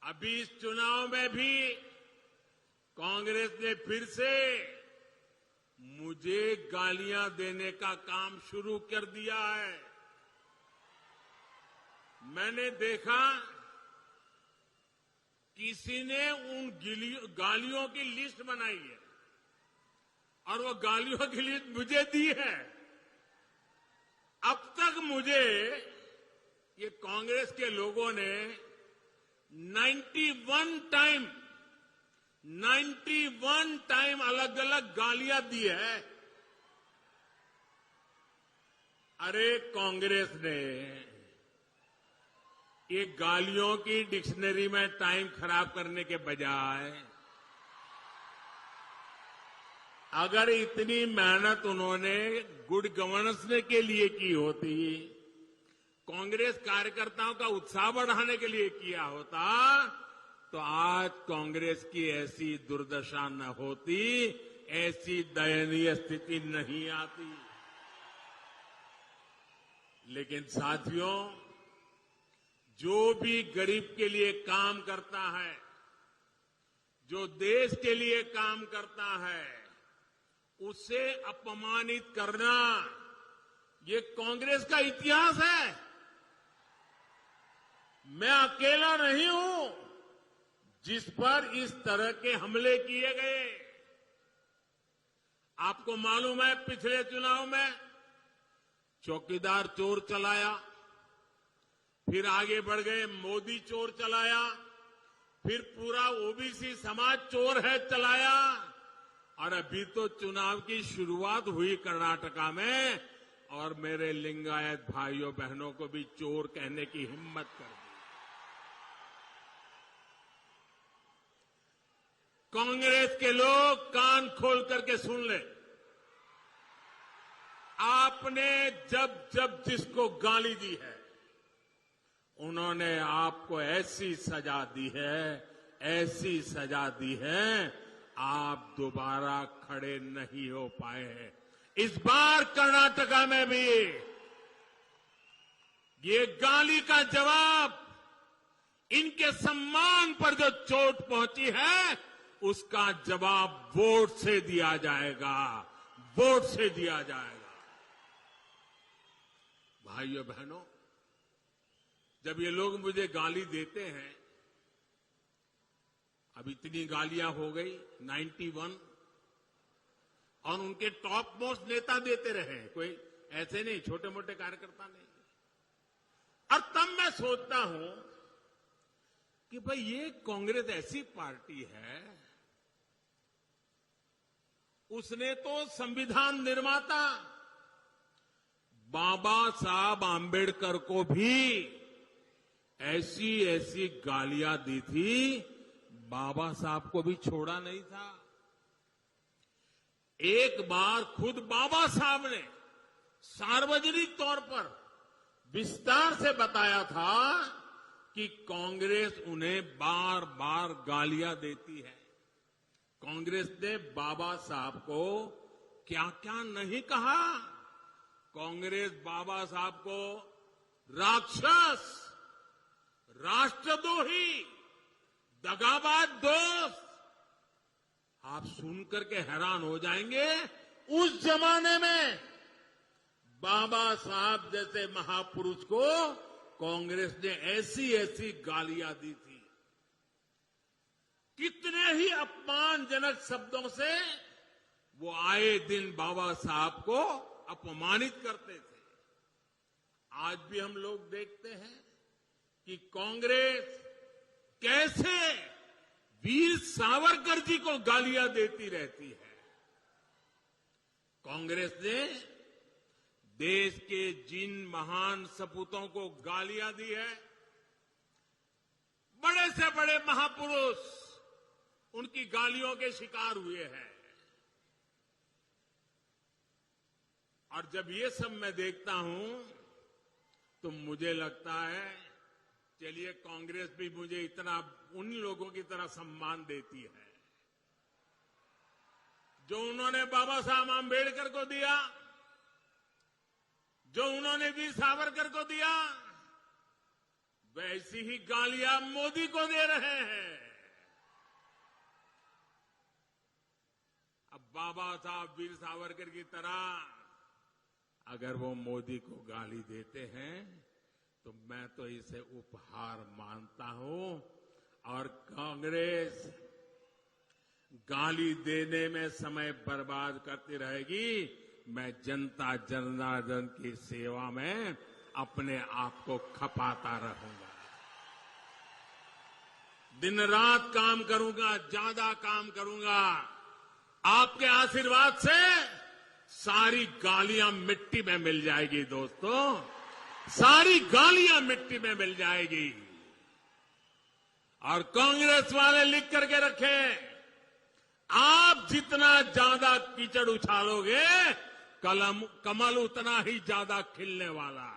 अभी इस चुनाव में भी कांग्रेस ने फिर से मुझे गालियां देने का काम शुरू कर दिया है। मैंने देखा किसी ने उन गालियों की लिस्ट बनाई है और वो गालियों की लिस्ट मुझे दी है। अब तक मुझे ये कांग्रेस के लोगों ने 91 टाइम अलग अलग गालियां दी है। अरे कांग्रेस ने ये गालियों की डिक्शनरी में टाइम खराब करने के बजाय अगर इतनी मेहनत उन्होंने गुड गवर्नेंस के लिए की होती, कांग्रेस कार्यकर्ताओं का उत्साह बढ़ाने के लिए किया होता, तो आज कांग्रेस की ऐसी दुर्दशा न होती, ऐसी दयनीय स्थिति नहीं आती। लेकिन साथियों, जो भी गरीब के लिए काम करता है, जो देश के लिए काम करता है, उसे अपमानित करना ये कांग्रेस का इतिहास है। मैं अकेला नहीं हूं जिस पर इस तरह के हमले किए गए। आपको मालूम है, पिछले चुनाव में चौकीदार चोर चलाया, फिर आगे बढ़ गए मोदी चोर चलाया, फिर पूरा ओबीसी समाज चोर है चलाया, और अभी तो चुनाव की शुरुआत हुई कर्नाटका में, और मेरे लिंगायत भाइयों बहनों को भी चोर कहने की हिम्मत कर दी। कांग्रेस के लोग कान खोल करके सुन ले, आपने जब जब जिसको गाली दी है, उन्होंने आपको ऐसी सजा दी है, ऐसी सजा दी है, आप दोबारा खड़े नहीं हो पाए हैं। इस बार कर्नाटका में भी ये गाली का जवाब, इनके सम्मान पर जो चोट पहुंची है, उसका जवाब वोट से दिया जाएगा, वोट से दिया जाएगा। भाइयों बहनों, जब ये लोग मुझे गाली देते हैं, अब इतनी गालियां हो गई 91, और उनके टॉप मोस्ट नेता देते रहे, कोई ऐसे नहीं, छोटे मोटे कार्यकर्ता नहीं। और तब मैं सोचता हूं कि भाई ये कांग्रेस ऐसी पार्टी है, उसने तो संविधान निर्माता बाबा साहब आंबेडकर को भी ऐसी ऐसी गालियां दी थी, बाबा साहब को भी छोड़ा नहीं था। एक बार खुद बाबा साहब ने सार्वजनिक तौर पर विस्तार से बताया था कि कांग्रेस उन्हें बार बार गालियां देती है। कांग्रेस ने बाबा साहब को क्या क्या नहीं कहा। कांग्रेस बाबा साहब को राक्षस, राष्ट्रद्रोही, दगाबाज दोस्त, आप सुनकर के हैरान हो जाएंगे। उस जमाने में बाबा साहब जैसे महापुरुष को कांग्रेस ने ऐसी ऐसी गालियां दी थी। कितने ही अपमानजनक शब्दों से वो आए दिन बाबा साहब को अपमानित करते थे। आज भी हम लोग देखते हैं कि कांग्रेस कैसे वीर सावरकर जी को गालियां देती रहती है। कांग्रेस ने देश के जिन महान सपूतों को गालियां दी है, बड़े से बड़े महापुरुष उनकी गालियों के शिकार हुए हैं। और जब ये सब मैं देखता हूं तो मुझे लगता है, चलिए कांग्रेस भी मुझे इतना उन लोगों की तरह सम्मान देती है जो उन्होंने बाबा साहब आंबेडकर को दिया, जो उन्होंने वीर सावरकर को दिया। वैसी ही गालियां मोदी को दे रहे हैं। अब बाबा साहब वीर सावरकर की तरह अगर वो मोदी को गाली देते हैं तो मैं तो इसे उपहार मानता हूं। और कांग्रेस गाली देने में समय बर्बाद करती रहेगी। मैं जनता जनार्दन की सेवा में अपने आप को खपाता रहूंगा। दिन रात काम करूंगा, ज्यादा काम करूंगा। आपके आशीर्वाद से सारी गालियां मिट्टी में मिल जाएगी दोस्तों, सारी गालियां मिट्टी में मिल जाएगी। और कांग्रेस वाले लिख करके रखें, आप जितना ज्यादा कीचड़ उछालोगे कमल उतना ही ज्यादा खिलने वाला है।